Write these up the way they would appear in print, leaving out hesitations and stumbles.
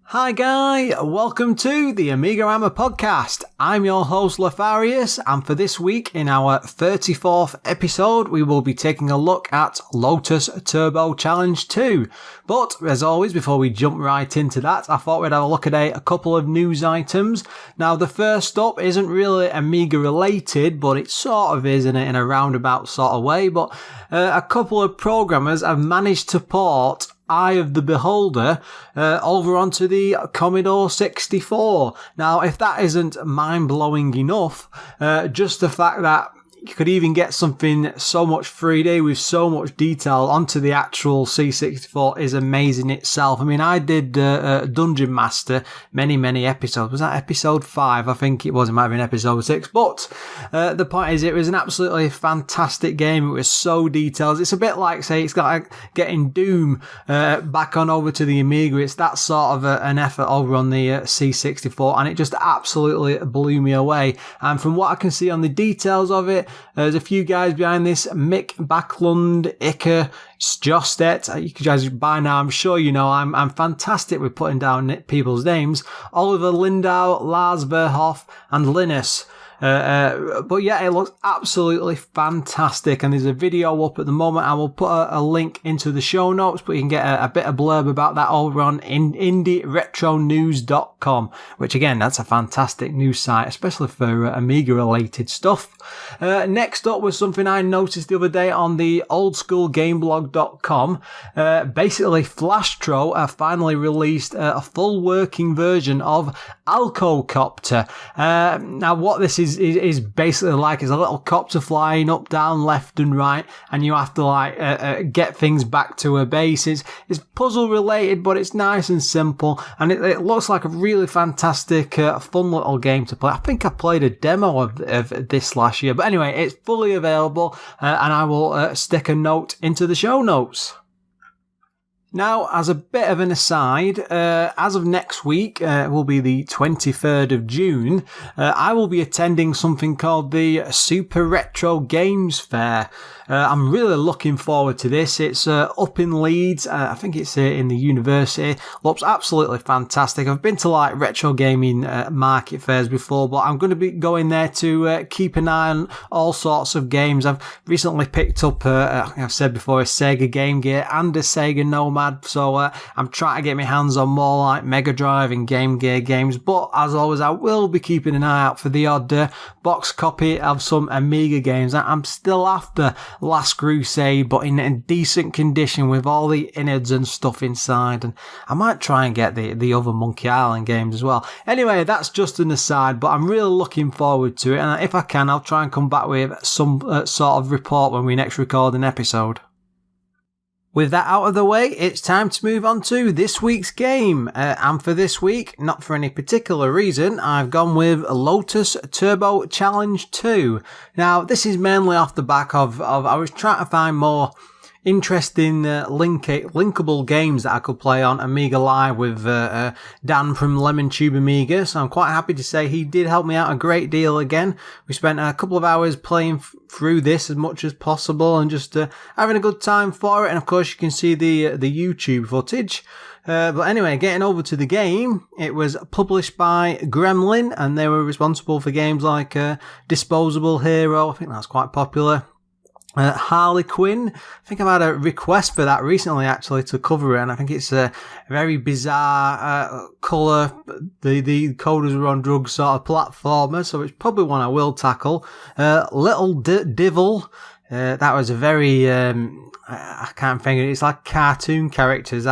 Hi guy, welcome to the AMIGArama podcast. I'm your host Lorfarius, and for this week in our 34th episode we will be taking a look at Lotus Turbo Challenge 2. But as always, before we jump right into that, I thought we'd have a look at a couple of news items. Now the first up isn't really Amiga related, but it sort of is in a roundabout sort of way. But a couple of programmers have managed to port Eye of the Beholder over onto the Commodore 64. Now, if that isn't mind-blowing enough, just the fact that you could even get something so much 3D with so much detail onto the actual C64 is amazing itself. I mean, I did Dungeon Master many episodes. Was that episode 5? I think it was. It might have been episode 6. But the point is, it was an absolutely fantastic game. It was so detailed. It's a bit like, say, it's like getting Doom back on over to the Amiga. It's that sort of an effort over on the C64, and it just absolutely blew me away. And from what I can see on the details of it, there's a few guys behind this: Mick Backlund, Iker, Jostet. You guys by now, I'm sure you know I'm fantastic with putting down people's names. Oliver Lindau, Lars Verhoff, and Linus. But yeah, it looks absolutely fantastic, and there's a video up at the moment. I will put a link into the show notes, but you can get a bit of blurb about that over on indieretronews.com, which again, that's a fantastic news site, especially for Amiga related stuff. Next up was something I noticed the other day on the oldschoolgameblog.com. Basically, Flashtro have finally released a full working version of Alcocopter. Now what this is basically like is a little copter flying up, down, left and right, and you have to like get things back to a base. It's puzzle related, but it's nice and simple, and it looks like a really fantastic fun little game to play. I think I played a demo of this last year, but anyway, it's fully available, and I will stick a note into the show notes. Now, as a bit of an aside, as of next week, will be the 23rd of June, I will be attending something called the Super Retro Games Fair. I'm really looking forward to this. It's up in Leeds. I think it's in the university. Looks absolutely fantastic. I've been to like retro gaming market fairs before, but I'm going to be going there to keep an eye on all sorts of games. I've recently picked up, I've said before, a Sega Game Gear and a Sega Nomad, so I'm trying to get my hands on more like Mega Drive and Game Gear games. But as always, I will be keeping an eye out for the odd box copy of some Amiga games. I'm still after Last Crusade, but in a decent condition with all the innards and stuff inside, and I might try and get the other Monkey Island games as well. Anyway, that's just an aside, but I'm really looking forward to it, and if I can, I'll try and come back with some sort of report when we next record an episode. With that out of the way, it's time to move on to this week's game. And for this week, not for any particular reason, I've gone with Lotus Turbo Challenge 2. Now, this is mainly off the back of I was trying to find more interesting linkable games that I could play on Amiga Live with Dan from Lemon Tube Amiga, so I'm quite happy to say he did help me out a great deal again. We spent a couple of hours playing through this as much as possible and just having a good time for it, and of course you can see the YouTube footage. But anyway, getting over to the game, it was published by Gremlin, and they were responsible for games like Disposable Hero. I think that's quite popular. Harley Quinn. I think I've had a request for that recently actually to cover it, and I think it's a very bizarre colour. The coders were on drugs sort of platformer, so it's probably one I will tackle. Little Divil. That was a very I can't think of it. It's like cartoon characters.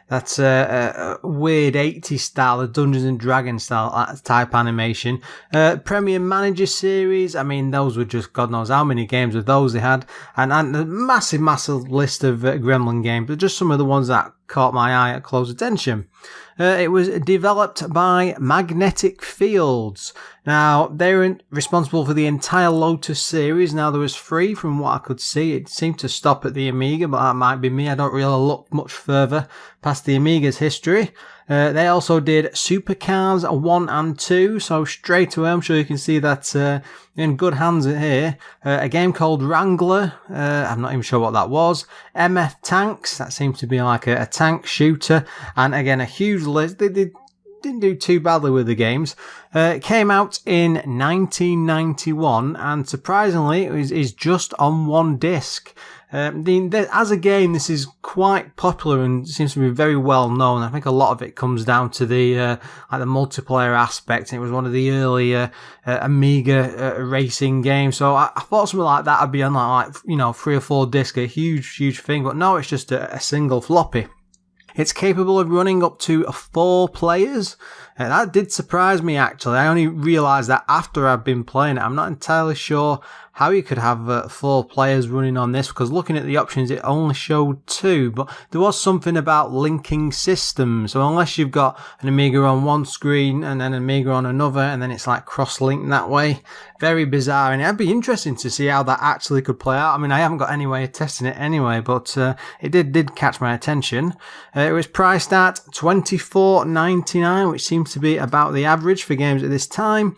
That's a weird 80s style, a Dungeons and Dragons style type animation. Premier Manager series. I mean, those were just God knows how many games of those they had, and a massive list of Gremlin games. But just some of the ones that caught my eye at close attention. It was developed by Magnetic Fields. Now, they're responsible for the entire Lotus series. Now, there was 3 from what I could see. It seemed to stop at the Amiga, but that might be me. I don't really look much further past the Amiga's history. They also did Supercars 1 and 2, so straight away I'm sure you can see that in good hands here. A game called Wrangler, I'm not even sure what that was. MF Tanks, that seems to be like a tank shooter, and again a huge list. They didn't do too badly with the games. It came out in 1991, and surprisingly it is just on one disc. As a game, this is quite popular and seems to be very well known. I think a lot of it comes down to the like the multiplayer aspect. It was one of the early Amiga racing games, so I thought something like that would be on like 3 or 4 discs, a huge thing. But no, it's just a single floppy. It's capable of running up to 4 players. That did surprise me, actually. I only realised that after I've been playing it. I'm not entirely sure how you could have 4 players running on this, because looking at the options it only showed 2, but there was something about linking systems. So unless you've got an Amiga on one screen and then an Amiga on another, and then it's like cross-linked that way. Very bizarre, and it'd be interesting to see how that actually could play out. I mean, I haven't got any way of testing it anyway, but it did catch my attention. It was priced at $24.99, which seems to be about the average for games at this time.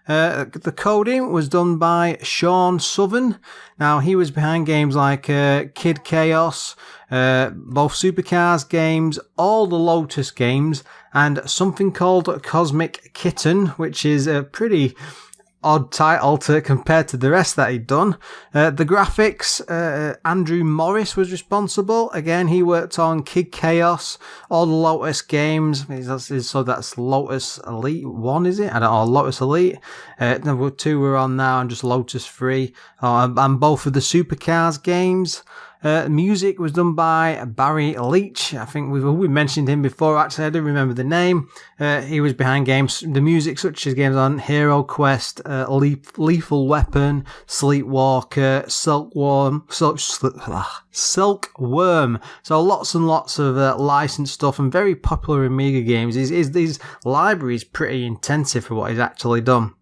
The coding was done by Sean Southern. Now, he was behind games like Kid Chaos, both Supercars games, all the Lotus games, and something called Cosmic Kitten, which is a pretty odd title compared to the rest that he'd done. The graphics, Andrew Morris was responsible. Again, he worked on Kid Chaos, all the Lotus games. So that's Lotus Elite 1, is it? I don't know, Lotus Elite. Number 2 were on now, and just Lotus 3. And both of the Supercars games. Music was done by Barry Leach. I think we mentioned him before, actually. I don't remember the name. He was behind games, the music such as games on Hero Quest, Lethal Weapon, Sleepwalker, Silkworm. So lots and lots of licensed stuff and very popular Amiga games. His library is pretty intensive for what he's actually done.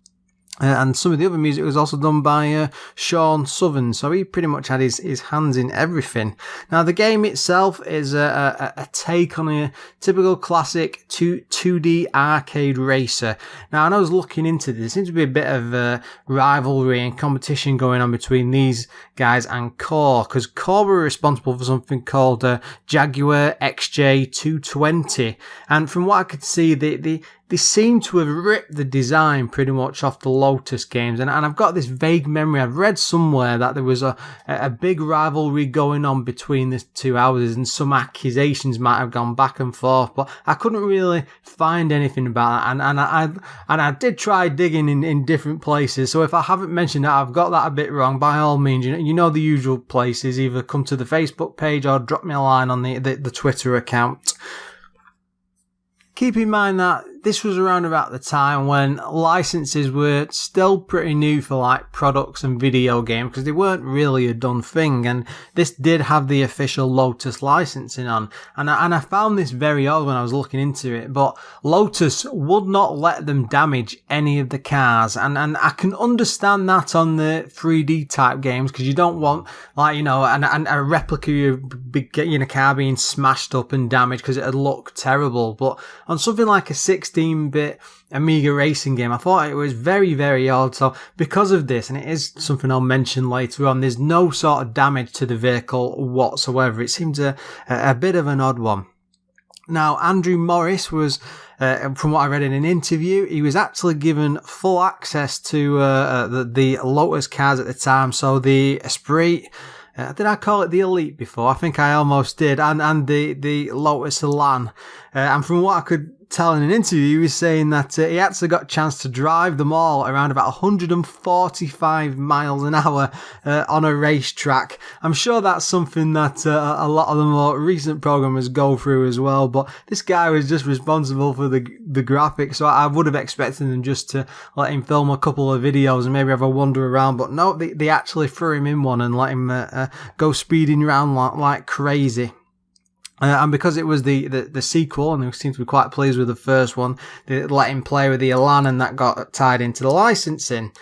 And some of the other music was also done by Sean Southern, so he pretty much had his hands in everything. Now, the game itself is a take on a typical classic 2D arcade racer. Now, when I was looking into this, there seems to be a bit of rivalry and competition going on between these guys and Core, because Core were responsible for something called Jaguar XJ220, and from what I could see, they seem to have ripped the design pretty much off the Lotus games, and I've got this vague memory. I've read somewhere that there was a big rivalry going on between the two houses, and some accusations might have gone back and forth, but I couldn't really find anything about that, and I did try digging in different places. So if I haven't mentioned that, I've got that a bit wrong. By all means, you know the usual places. Either come to the Facebook page or drop me a line on the Twitter account. Keep in mind that this was around about the time when licenses were still pretty new for like products and video games, because they weren't really a done thing, and this did have the official Lotus licensing on, and I found this very odd when I was looking into it, but Lotus would not let them damage any of the cars, and I can understand that on the 3D type games, because you don't want like a replica of a car being smashed up and damaged, because it'd look terrible. But on something like a 16-bit Amiga racing game, I thought it was very, very odd. So because of this, and it is something I'll mention later on, there's no sort of damage to the vehicle whatsoever. It seems a bit of an odd one. Now, Andrew Morris was, from what I read in an interview, he was actually given full access to the Lotus cars at the time. So the Espirit, did I call it the Elite before? I think I almost did. And the Lotus Elan. And from what I could tell in an interview, he was saying that he actually got a chance to drive them all around about 145 miles an hour on a racetrack. I'm sure that's something that a lot of the more recent programmers go through as well, but this guy was just responsible for the graphics, so I would have expected them just to let him film a couple of videos and maybe have a wander around, but no, they actually threw him in one and let him go speeding around like crazy. And because it was the sequel, and they seemed to be quite pleased with the first one, they let him play with the Elan, and that got tied into the licensing.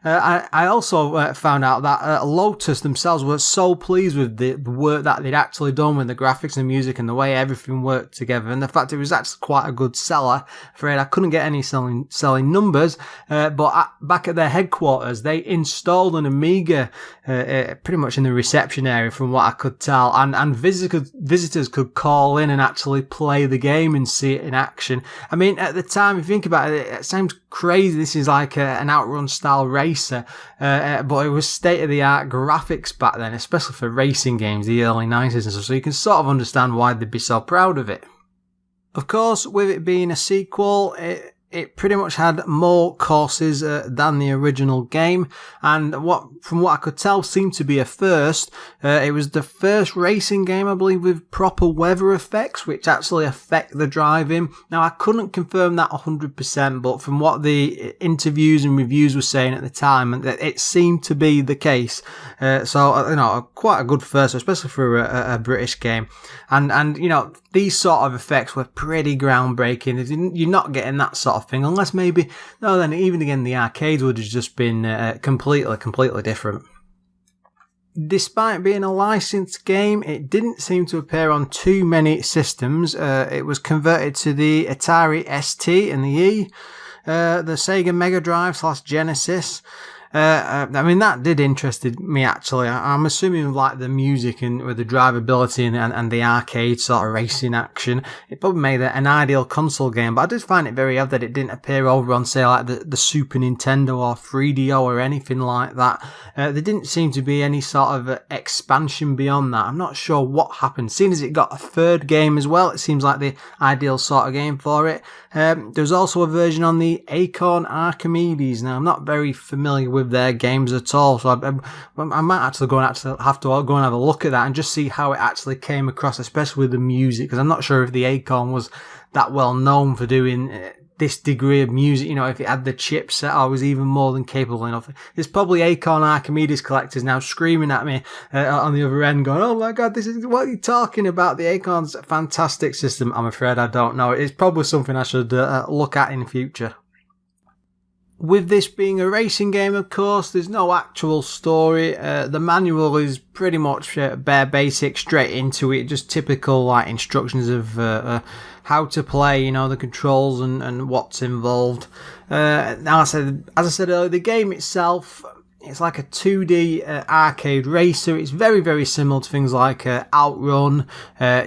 I also found out that Lotus themselves were so pleased with the work that they'd actually done with the graphics and music and the way everything worked together, and the fact it was actually quite a good seller. Afraid I couldn't get any selling numbers, but back at their headquarters, they installed an Amiga pretty much in the reception area, from what I could tell, and visitors could call in and actually play the game and see it in action. I mean, at the time, if you think about it, it sounds crazy. This is like an Outrun style racer, but it was state-of-the-art graphics back then, especially for racing games, the early 90s and stuff, so you can sort of understand why they'd be so proud of it. Of course, with it being a sequel, it pretty much had more courses than the original game, and from what I could tell seemed to be a first. It was the first racing game, I believe, with proper weather effects, which actually affect the driving. Now, I couldn't confirm that 100%, but from what the interviews and reviews were saying at the time, it seemed to be the case. So, quite a good first, especially for a British game. And these sort of effects were pretty groundbreaking. You're not getting that sort of thing, unless maybe, then even again, the arcades would have just been completely different. Despite being a licensed game, it didn't seem to appear on too many systems. It was converted to the Atari ST and the E, the Sega Mega Drive / Genesis. I mean, that did interested me, actually. I'm assuming with like the music and with the drivability and the arcade sort of racing action, it probably made it an ideal console game, but I did find it very odd that it didn't appear over on, say, like the Super Nintendo or 3DO or anything like that. There didn't seem to be any sort of expansion beyond that. I'm not sure what happened. Seeing as it got a third game as well, it seems like the ideal sort of game for it. There's also a version on the Acorn Archimedes. Now, I'm not very familiar with their games at all, so I might actually have to go and have a look at that and just see how it actually came across, especially with the music, because I'm not sure if the Acorn was that well known for doing this degree of music, if it had the chipset or was even more than capable enough. There's probably Acorn Archimedes collectors now screaming at me on the other end going, oh my god, what are you talking about? The Acorn's a fantastic system. I'm afraid I don't know. It's probably something I should look at in the future. With this being a racing game, of course, there's no actual story. The manual is pretty much bare basic, straight into it, just typical like instructions of how to play, the controls and what's involved. Now, as I said earlier, the game itself, it's like a 2D arcade racer. It's very, very similar to things like Outrun,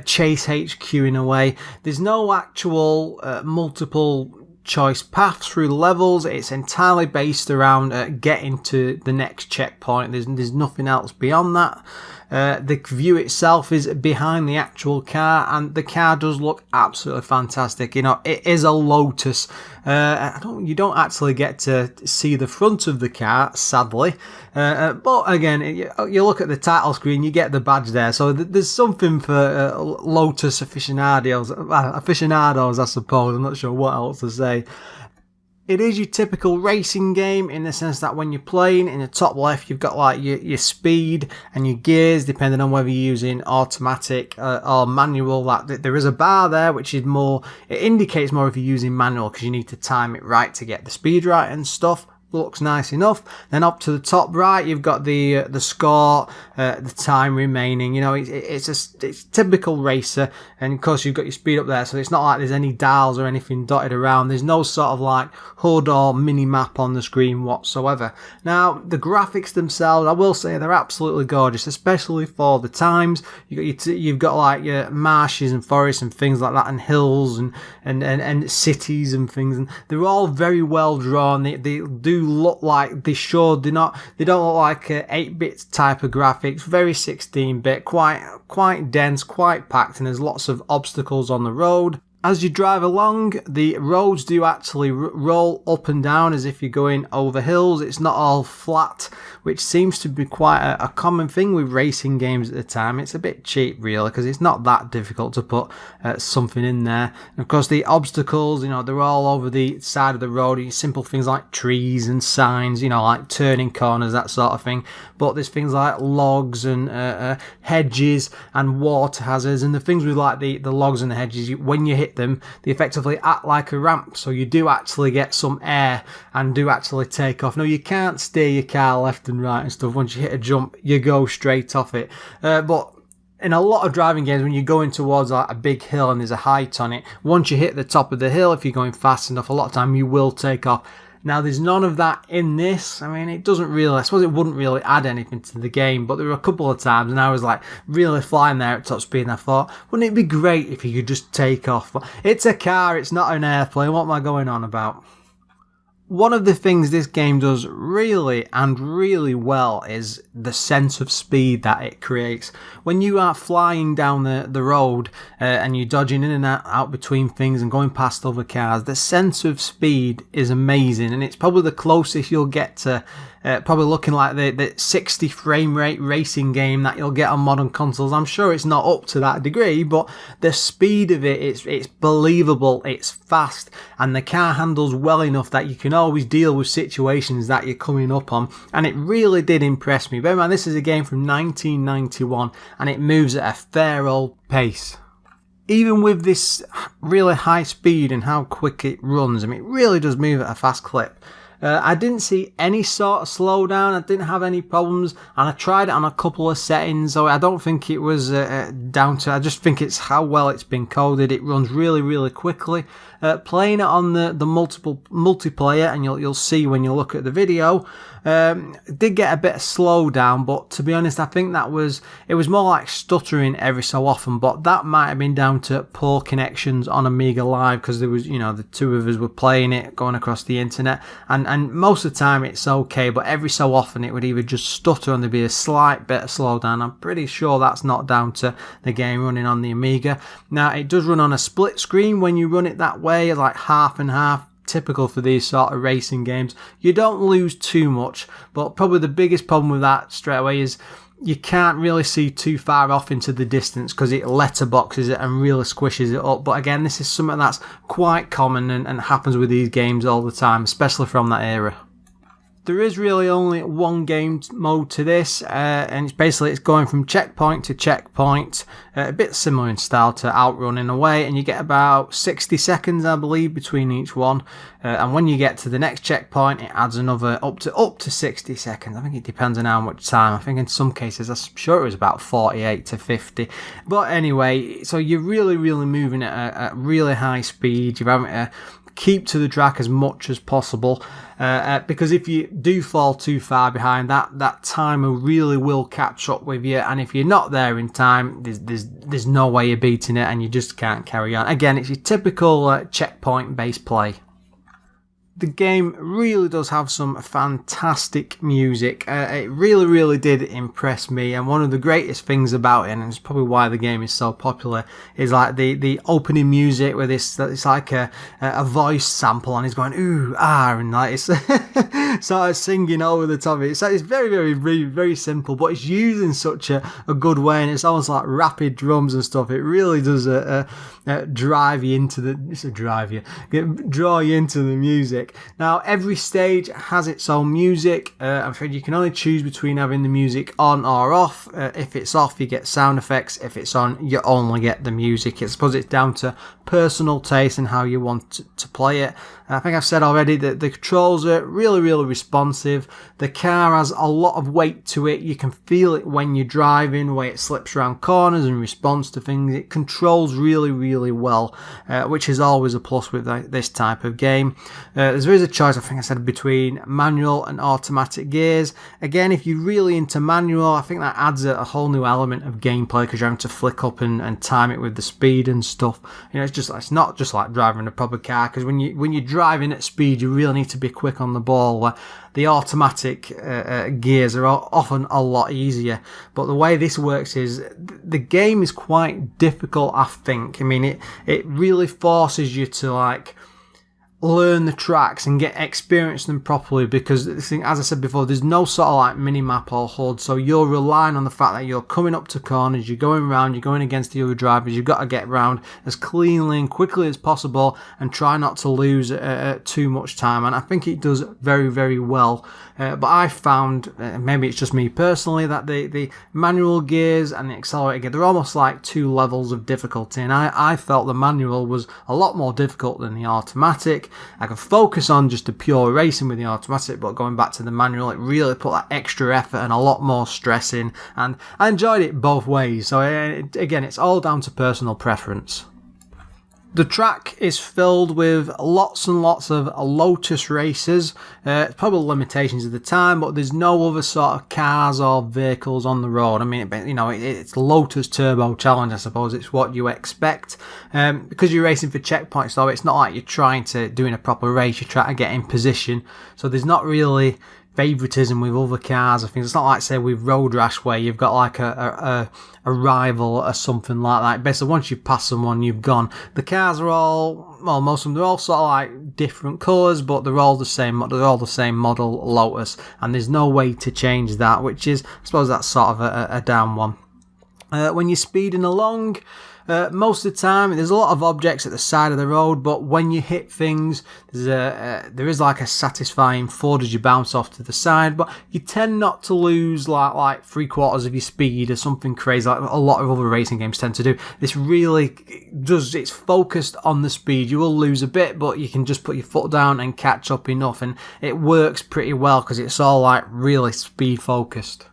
Chase HQ in a way. There's no actual multiple choice paths through the levels. It's entirely based around getting to the next checkpoint. There's nothing else beyond that. The view itself is behind the actual car, and the car does look absolutely fantastic. It is a Lotus. You don't actually get to see the front of the car, sadly. But again, you look at the title screen, you get the badge there. So there's something for Lotus aficionados, I suppose. I'm not sure what else to say. It is your typical racing game in the sense that when you're playing, in the top left, you've got like your speed and your gears, depending on whether you're using automatic or manual. That there is a bar there, which is more, it indicates more if you're using manual, because you need to time it right to get the speed right and stuff. Looks nice enough. Then up to the top right, you've got the score, the time remaining. It's typical racer, and of course you've got your speed up there. So it's not like there's any dials or anything dotted around. There's no sort of like HUD or mini map on the screen whatsoever. Now the graphics themselves, I will say they're absolutely gorgeous, especially for the times. You've got like your marshes and forests and things like that, and hills and cities and things, and they're all very well drawn. They do look like they don't look like 8-bit type of graphics, very 16-bit, quite dense, quite packed, and there's lots of obstacles on the road. As you drive along, the roads do actually roll up and down as if you're going over hills. It's not all flat, which seems to be quite a common thing with racing games at the time. It's a bit cheap, really, because it's not that difficult to put something in there. And of course, the obstacles, they're all over the side of the road. Simple things like trees and signs, like turning corners, that sort of thing. But there's things like logs and hedges and water hazards, and the things with like the logs and the hedges, when you hit hit them, they effectively act like a ramp, so you do actually get some air and do actually take off. No, you can't steer your car left and right and stuff. Once you hit a jump, you go straight off it. But in a lot of driving games, when you're going towards like a big hill and there's a height on it, once you hit the top of the hill, if you're going fast enough, a lot of time you will take off. Now, there's none of that in this. I mean, it doesn't really, I suppose it wouldn't really add anything to the game, but there were a couple of times and I was like really flying there at top speed and I thought, wouldn't it be great if you could just take off? But it's a car, it's not an airplane. What am I going on about? One of the things this game does really and really well is the sense of speed that it creates. When you are flying down the road and you're dodging in and out between things and going past other cars, the sense of speed is amazing, and it's probably the closest you'll get to probably looking like the 60 frame rate racing game that you'll get on modern consoles. I'm sure it's not up to that degree, but the speed of it, it's believable, it's fast, and the car handles well enough that you can always deal with situations that you're coming up on, and it really did impress me. Bear in mind, this is a game from 1991 and it moves at a fair old pace. Even with this really high speed and how quick it runs, I mean, it really does move at a fast clip. I didn't see any sort of slowdown, I didn't have any problems, and I tried it on a couple of settings, so I don't think it was down to, I just think it's how well it's been coded. It runs really, really quickly. Playing it on the multiplayer, and you'll see when you look at the video, it did get a bit of slowdown, but to be honest, I think it was more like stuttering every so often, but that might have been down to poor connections on Amiga Live, because there was, the two of us were playing it going across the internet, and most of the time it's okay, but every so often it would either just stutter and there'd be a slight bit of slowdown. I'm pretty sure that's not down to the game running on the Amiga. Now, it does run on a split screen when you run it that way, like half and half, typical for these sort of racing games. You don't lose too much, but probably the biggest problem with that straight away is you can't really see too far off into the distance because it letterboxes it and really squishes it up. But again, this is something that's quite common and happens with these games all the time, especially from that era. There is really only one game mode to this, and it's going from checkpoint to checkpoint, a bit similar in style to Outrun in a way, and you get about 60 seconds, I believe, between each one. And when you get to the next checkpoint, it adds another up to 60 seconds. I think it depends on how much time. I think in some cases, I'm sure it was about 48 to 50. But anyway, so you're really, really moving at a really high speed. You're having to keep to the track as much as possible, because if you do fall too far behind, that timer really will catch up with you, and if you're not there in time, there's no way you're beating it and you just can't carry on. Again, it's your typical checkpoint based play. The game really does have some fantastic music. It really, really did impress me, and one of the greatest things about it, and it's probably why the game is so popular, is like the opening music where it's like a voice sample and he's going ooh ah, and like it's sort of singing over the top of it. So it's very, very, very, very simple, but it's used in such a good way, and it's almost like rapid drums and stuff. It really does draw you into the music. Now, every stage has its own music. I'm afraid you can only choose between having the music on or off. If it's off, you get sound effects. If it's on, you only get the music. I suppose it's down to personal taste and how you want to play it. I think I've said already that the controls are really, really responsive. The car has a lot of weight to it. You can feel it when you're driving, the way it slips around corners and responds to things. It controls really, really well, which is always a plus with this type of game. There is a choice, I think I said, between manual and automatic gears. Again, if you're really into manual, I think that adds a whole new element of gameplay because you're having to flick up and time it with the speed and stuff. It's not just like driving a proper car, because when you're driving at speed, you really need to be quick on the ball. The automatic gears are often a lot easier, but the way this works is the game is quite difficult, I think. I mean, it really forces you to learn the tracks and experience them properly, because as I said before, there's no sort of like mini map or HUD, so you're relying on the fact that you're coming up to corners, you're going around, you're going against the other drivers, you've got to get around as cleanly and quickly as possible and try not to lose too much time, and I think it does very, very well. But I found, maybe it's just me personally, that the manual gears and the accelerator gear, they're almost like two levels of difficulty, and I felt the manual was a lot more difficult than the automatic. I could focus on just the pure racing with the automatic, but going back to the manual, it really put that extra effort and a lot more stress in, and I enjoyed it both ways. So again, it's all down to personal preference. The track is filled with lots and lots of Lotus races. It's probably limitations of the time, but there's no other sort of cars or vehicles on the road. I mean, it's Lotus Turbo Challenge, I suppose. It's what you expect. Because you're racing for checkpoints, though, it's not like you're trying to do in a proper race. You're trying to get in position. So there's not really favoritism with other cars or things. It's not like, say, with Road Rash, where you've got like a rival or something like that. Basically, once you pass someone, you've gone. The cars are all, well, most of them, they're all sort of like different colours, but they're all the same. They're all the same model Lotus, and there's no way to change that, which is, I suppose, that's sort of a down one. When you're speeding along, most of the time there's a lot of objects at the side of the road, but when you hit things, there is like a satisfying thud as you bounce off to the side, but you tend not to lose like 3/4 of your speed or something crazy like a lot of other racing games tend to do. This really does, it's focused on the speed. You will lose a bit, but you can just put your foot down and catch up enough, and it works pretty well because it's all like really speed focused.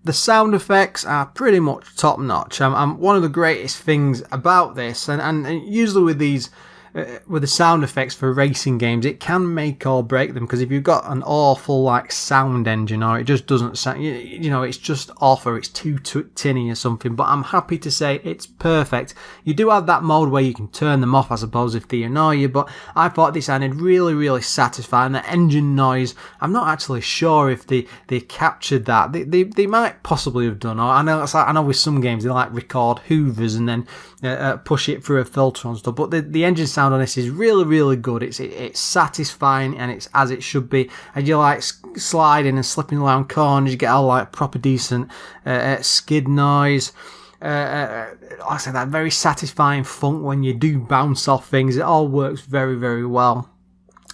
The sound effects are pretty much top notch. One of the greatest things about this, and usually with these, with the sound effects for racing games, it can make or break them, because if you've got an awful like sound engine, or it just doesn't sound, it's just off, or it's too tinny or something, but I'm happy to say it's perfect. You do have that mode where you can turn them off, I suppose, if they annoy you, but I thought this sounded really, really satisfying. The engine noise, I'm not actually sure if they captured that. They might possibly have done, or I know with some games they like record hoovers and then push it through a filter and stuff, but the engine sound on this is really, really good. It's satisfying, and it's as it should be. And you like sliding and slipping around corners, you get all like proper decent skid noise. Like I said, that very satisfying funk when you do bounce off things. It all works very, very well.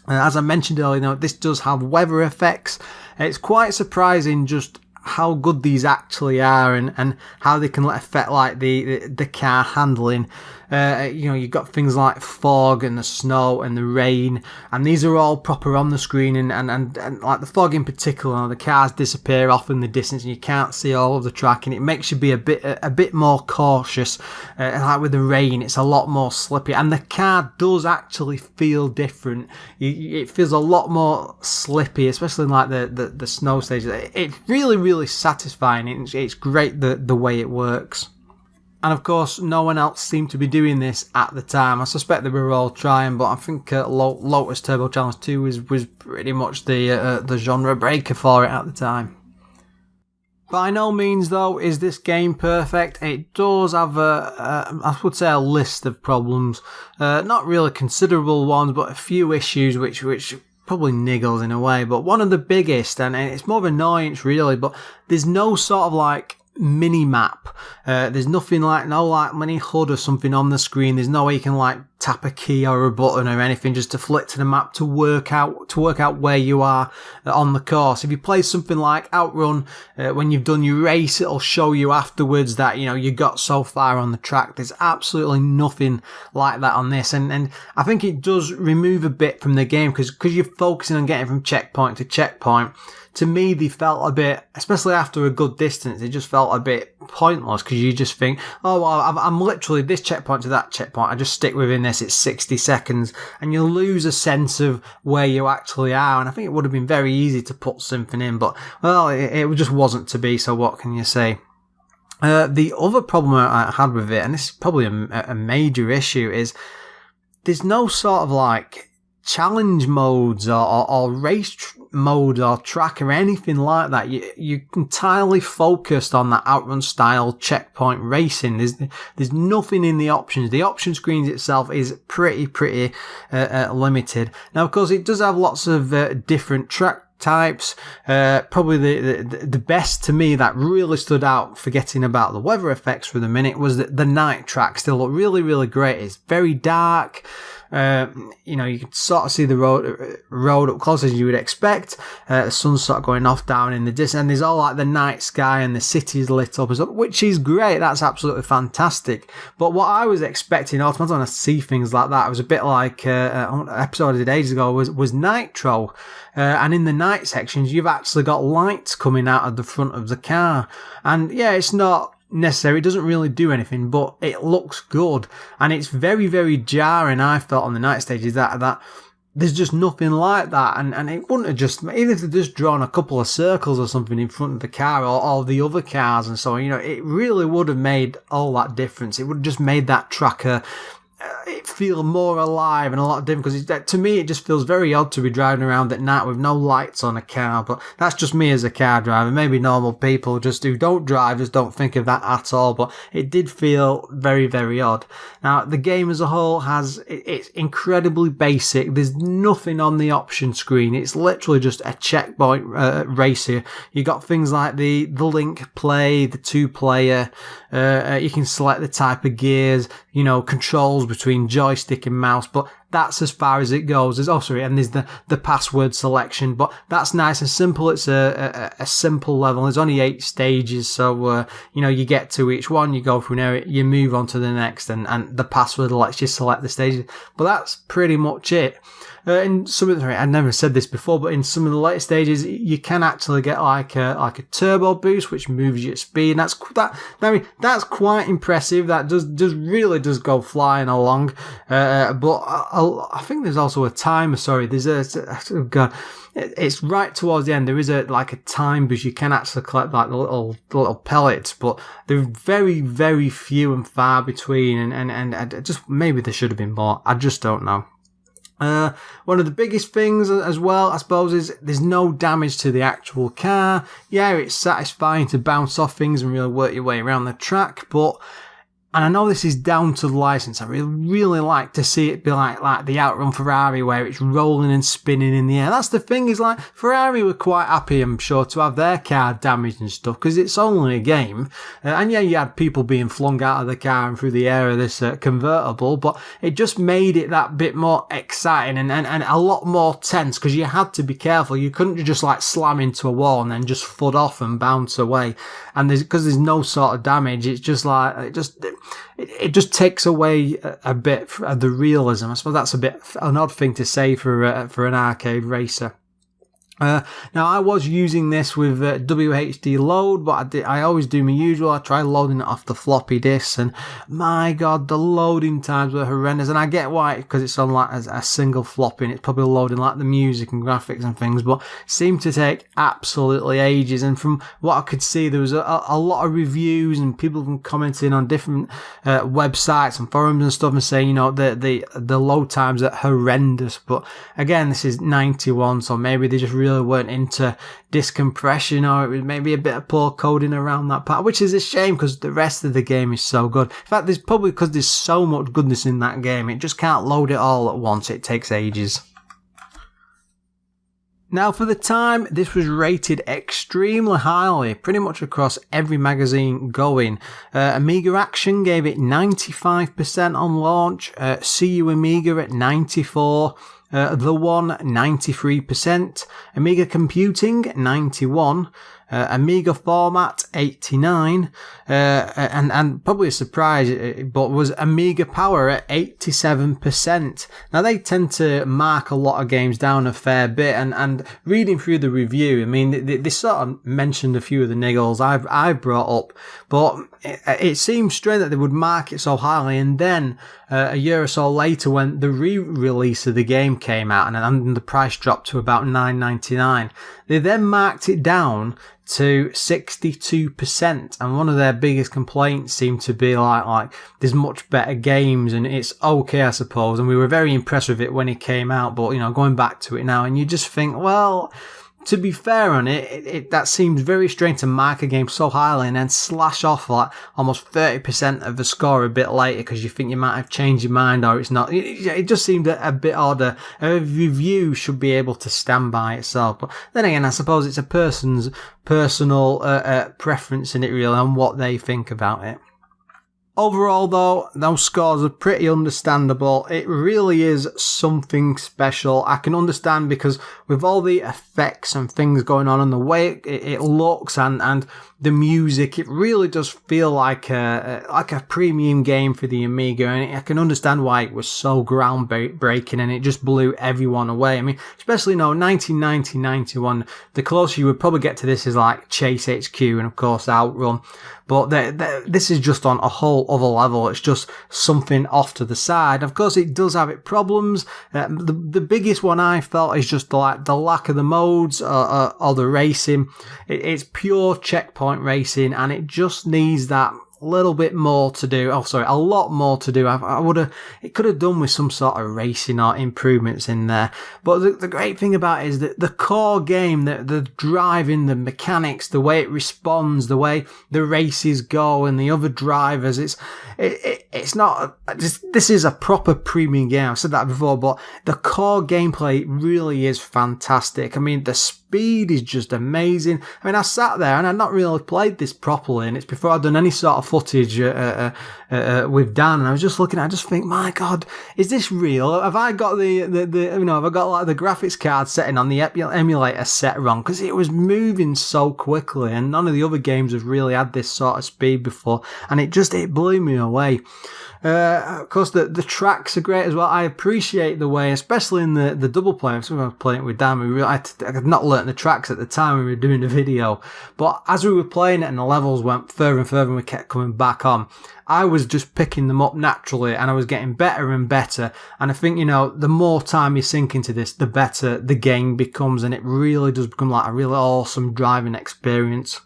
As I mentioned earlier, this does have weather effects. It's quite surprising just how good these actually are, and how they can affect like the car handling. You've got things like fog and the snow and the rain, and these are all proper on the screen, and like the fog in particular, the cars disappear off in the distance and you can't see all of the track, and it makes you be a bit more cautious. Like with the rain, it's a lot more slippy, and the car does actually feel different. It feels a lot more slippy, especially in like the snow stages. It's really, really satisfying. It's great the way it works. And of course, no one else seemed to be doing this at the time. I suspect they were all trying, but I think Lotus Turbo Challenge 2 was pretty much the genre breaker for it at the time. By no means, though, is this game perfect. It does have I would say a list of problems. Not really considerable ones, but a few issues which probably niggles in a way. But one of the biggest, and it's more of an annoyance really, but there's no sort of like mini map. There's nothing like, no like mini HUD or something on the screen. There's no way you can like tap a key or a button or anything just to flick to the map to work out where you are on the course. If you play something like Outrun, when you've done your race, it'll show you afterwards that you got so far on the track. There's absolutely nothing like that on this, and I think it does remove a bit from the game because you're focusing on getting from checkpoint to checkpoint. To me, they felt a bit, especially after a good distance, they just felt a bit pointless, because you just think, oh, well, I'm literally this checkpoint to that checkpoint. I just stick within this. It's 60 seconds, and you lose a sense of where you actually are. And I think it would have been very easy to put something in, but well, it just wasn't to be. So what can you say? The other problem I had with it, and this is probably a major issue, is there's no sort of like challenge modes or race mode or track or anything like that. You're entirely focused on that outrun style checkpoint racing. There's nothing in the options. The option screens itself is pretty limited. Now, of course, it does have lots of different track types. Probably the best to me that really stood out, forgetting about the weather effects for the minute, was the night track. Still look really great. It's very dark. You can sort of see the road up close as you would expect. The sun's sort of going off down in the distance, and there's all like the night sky and the city's lit up and stuff, which is great. That's absolutely fantastic. But what I was expecting, automatically when I see things like that, it was a bit like an episode I did ages ago was Nitro. And in the night sections, you've actually got lights coming out of the front of the car. And yeah, it's not necessary. It doesn't really do anything, but it looks good. And it's very jarring, I felt, on the night stages that there's just nothing like that. And it wouldn't have just, even if they'd just drawn a couple of circles or something in front of the car or the other cars and so on, it really would have made all that difference. It would have just made that tracker it feel more alive and a lot different, because to me it just feels very odd to be driving around at night with no lights on a car. But that's just me as a car driver. Maybe normal people just who don't drive just don't think of that at all, but it did feel very odd. Now the game as a whole it's incredibly basic. There's nothing on the option screen. It's literally just a checkpoint racer. You got things like the link play, the 2-player, you can select the type of gears, controls between joystick and mouse, but that's as far as it goes. And there's the password selection, but that's nice and simple. It's a simple level. There's only 8 stages, so you get to each one, you go through there, you move on to the next, and the password lets you select the stages. But that's pretty much it. In some of I never said this before, but in some of the later stages, you can actually get like a turbo boost, which moves you at speed. And that's quite impressive. That really does go flying along. But I think there's also a timer. Sorry, it's right towards the end. There is a time boost. You can actually collect like the little pellets, but they're very few and far between. And just maybe there should have been more. I just don't know. One of the biggest things as well, I suppose, is there's no damage to the actual car. Yeah, it's satisfying to bounce off things and really work your way around the track, and I know this is down to the license. I really like to see it be like the Outrun Ferrari, where it's rolling and spinning in the air. That's the thing, is like Ferrari were quite happy, I'm sure, to have their car damaged and stuff, because it's only a game. And yeah, you had people being flung out of the car and through the air of this convertible, but it just made it that bit more exciting and a lot more tense, because you had to be careful. You couldn't just slam into a wall and then just foot off and bounce away. And because there's no sort of damage, it's just it just takes away a bit of the realism. I suppose that's a bit an odd thing to say for an arcade racer. Now I was using this with WHD load, but I always do my usual. I try loading it off the floppy disks, and my god, the loading times were horrendous. And I get why, because it's on a single floppy, and it's probably loading the music and graphics and things, but it seemed to take absolutely ages. And from what I could see, there was a lot of reviews and people been commenting on different websites and forums and stuff, and saying the load times are horrendous. But again, this is 91, so maybe they just really weren't into disk compression, or it was maybe a bit of poor coding around that part, which is a shame, because the rest of the game is so good. In fact, there's probably, because there's so much goodness in that game, it just can't load it all at once. It takes ages. Now, for the time, this was rated extremely highly, pretty much across every magazine going. Amiga Action gave it 95% on launch, CU Amiga at 94%, The One 93%, Amiga Computing 91%, Amiga Format 89%, and probably a surprise, but was Amiga Power at 87%. Now they tend to mark a lot of games down a fair bit, and reading through the review, I mean, they sort of mentioned a few of the niggles I've brought up, but it seems strange that they would mark it so highly and then a year or so later when the re-release of the game came out and the price dropped to about $9.99. They then marked it down to 62%, and one of their biggest complaints seemed to be like there's much better games and it's okay, I suppose, and we were very impressed with it when it came out, but going back to it now and you just think, well, to be fair on it, that seems very strange to mark a game so highly and then slash off like almost 30% of the score a bit later because you think you might have changed your mind or it's not. It just seemed a bit odder. A review should be able to stand by itself. But then again, I suppose it's a person's personal preference in it really and what they think about it. Overall, though, those scores are pretty understandable. It really is something special. I can understand because with all the effects and things going on and the way it looks and the music, it really does feel like a premium game for the Amiga, and I can understand why it was so groundbreaking and it just blew everyone away. I mean, especially 1990, 91, the closer you would probably get to this is like Chase HQ and of course Outrun. But this is just on a whole other level. It's just something off to the side. Of course, it does have its problems. The biggest one I felt is just the lack of the modes or the racing. It's pure checkpoint racing, and it just needs that little bit more to do. A lot more to do. It could have done with some sort of racing or improvements in there. But the great thing about it is that the core game, the driving, the mechanics, the way it responds, the way the races go and the other drivers, it's not, this is a proper premium game. I've said that before, but the core gameplay really is fantastic. I mean, the speed is just amazing. I mean, I sat there and I'd not really played this properly, and it's before I'd done any sort of footage with Dan, and I was just looking at it, I just think, my God, is this real? Have I got have I got like the graphics card setting on the emulator set wrong? Because it was moving so quickly, and none of the other games have really had this sort of speed before, and it blew me away. Of course, the tracks are great as well. I appreciate the way, especially in the double play. So I was playing it with Dan. I had not learnt the tracks at the time we were doing the video, but as we were playing it and the levels went further and further and we kept coming back on, I was just picking them up naturally and I was getting better and better. And I think, the more time you sink into this, the better the game becomes, and it really does become like a really awesome driving experience.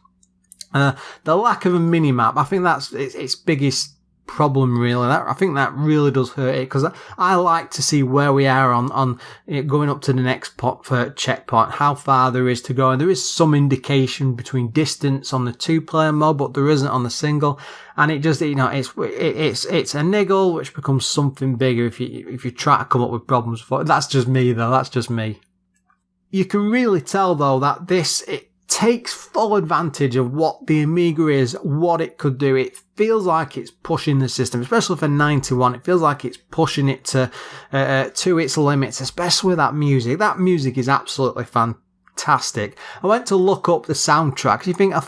The lack of a mini-map, I think that's its biggest problem really. I think that really does hurt it, because I like to see where we are on going up to the next checkpoint, how far there is to go, and there is some indication between distance on the 2-player mode, but there isn't on the single, and it just it's a niggle which becomes something bigger if you try to come up with problems for it. That's just me though. That's just me. You can really tell though that it takes full advantage of what the Amiga is, what it could do. It feels like it's pushing the system, especially for 91. It feels like it's pushing it to its limits, especially with that music. That music is absolutely fantastic. I went to look up the soundtrack. You think a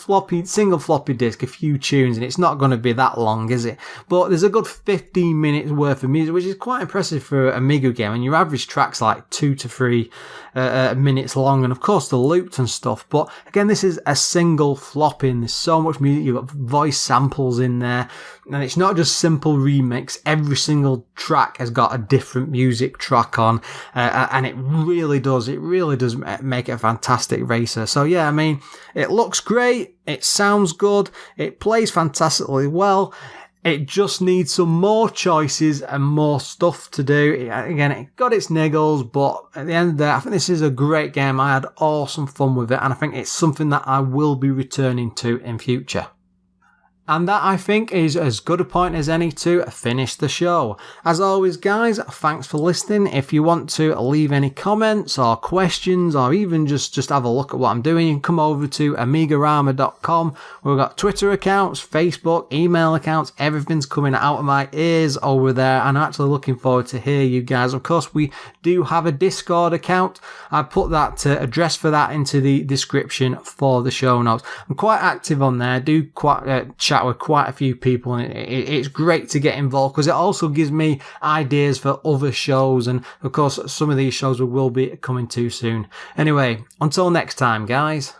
single floppy disk, a few tunes, and it's not going to be that long, is it? But there's a good 15 minutes worth of music, which is quite impressive for an Amiga game, and your average track's like 2 to 3 minutes long, and of course the looped and stuff. But again, this is a single floppy, and there's so much music. You've got voice samples in there, and it's not just simple remix. Every single track has got a different music track on, and it really does make it a fantastic racer. So yeah, I mean, it looks great, it sounds good, it plays fantastically well. It just needs some more choices and more stuff to do. Again, it got its niggles, but at the end of the day, I think this is a great game. I had awesome fun with it, and I think it's something that I will be returning to in future. And that, I think, is as good a point as any to finish the show. As always, guys, thanks for listening. If you want to leave any comments or questions, or even just have a look at what I'm doing, you can come over to AMIGArama.com. We've got Twitter accounts, Facebook, email accounts, everything's coming out of my ears over there, and I'm actually looking forward to hear you guys. Of course, we do have a Discord account. I put that address for that into the description for the show notes. I'm quite active on there, do quite chat with quite a few people, and it's great to get involved because it also gives me ideas for other shows, and of course some of these shows will be coming too soon. Anyway, until next time, guys.